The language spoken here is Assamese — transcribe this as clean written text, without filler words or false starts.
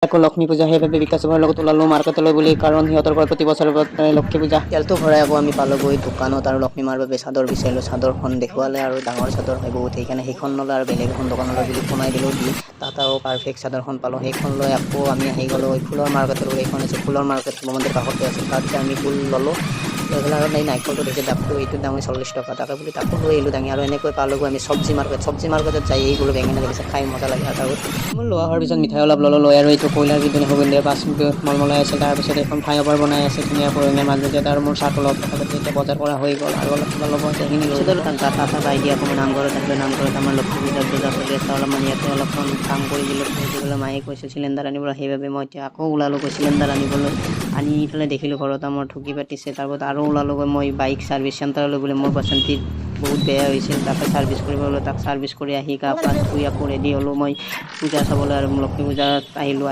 আকৌ লক্ষ্মী পূজা সেইবাবে বিকাশ চুবাৰ লগত ওলালো মাৰ্কেটলৈ বুলি, কাৰণ সিহঁতৰ ঘৰত প্ৰতি বছৰে লক্ষ্মী পূজা। তেলটো ভৰাই আকৌ আমি পালোগৈ দোকানত আৰু লক্ষ্মী মাৰ বাবে চাদৰ বিচাৰিলোঁ। চাদৰখন দেখুৱালে আৰু ডাঙৰ চাদৰ হয় বহুত, সেইকাৰণে সেইখন ল'লে আৰু বেলেগ এখন দোকানলৈ বুলি ফোনাই দিলোঁ দি তাত আৰু পাৰফেক্ট চাদৰখন পালোঁ। সেইখন লৈ আকৌ আমি আহি গ'লোঁ ফুলৰ মাৰ্কেটলৈ। এইখন আছে ফুলৰ মাৰ্কেট, শিৱ মন্দিৰ কাষতে আছে। তাত যে আমি ফুল ল'লোঁ, লৈ পেলাই আৰু নাৰিকলটো দিছে দামটো, এইটোৰ দাম 40 টকা। তাকে বুলি তাকো লৈ আহিলোঁ দাঙি, আৰু এনেকৈ পালোগৈ আমি চব্জি মাৰ্কেটত যাই এইবোলো বেঙেনা লাগিছে, খাই মজা লাগে। আৰু মই লোৱা হোৱাৰ পিছত মিঠাই অলপ ল'লোঁ, লৈ আৰু এইটো কয়লাৰ বিধুনে সুগন্ধিৰ পাছ মলমলাই আছিল। তাৰপিছত এখন ফ্লাইঅভাৰ বনাই আছে ধুনীয়া পৰিমাণে মাজমজিয়াত, আৰু মোৰ চাহটো লগত কথা পাতি এতিয়া বজাৰ কৰা হৈ গ'ল, আৰু অলপ কিবা ল'ব আছে সেইখিনি পিছত আৰু তাক গাটা বাই দিয়া আকৌ মই নামঘৰত আহিলোঁ। নামঘৰত আমাৰ লক্ষ্মী পূজাৰ পূজা চলি আছে, অলপমান ইয়াতে অলপমান কাম কৰি দিলোঁ। কৰি দি পেলাই মায়ে কৈছে চিলিণ্ডাৰ আনিবলৈ, সেইবাবে মই এতিয়া আকৌ ওলালোগৈ চিলিণ্ডাৰ আনিবলৈ। আনি পেলাই দেখিলোঁ ঘৰত আমাৰ ঠগি পাতিছে। তাৰপিছত আৰু ওলালোগৈ মই বাইক ছাৰ্ভিচ চেণ্টাৰলৈ বুলি, মোৰ বাচন্তীত বহুত বেয়া হৈছিল, তাকে ছাৰ্ভিচ কৰিব গ'লো। তাক ছাৰ্ভিচ কৰি আহি গা পা ধুই আকৌ ৰেডি হ'লোঁ মই পূজা চাবলৈ, আৰু লক্ষ্মী পূজাত আহিলোঁ।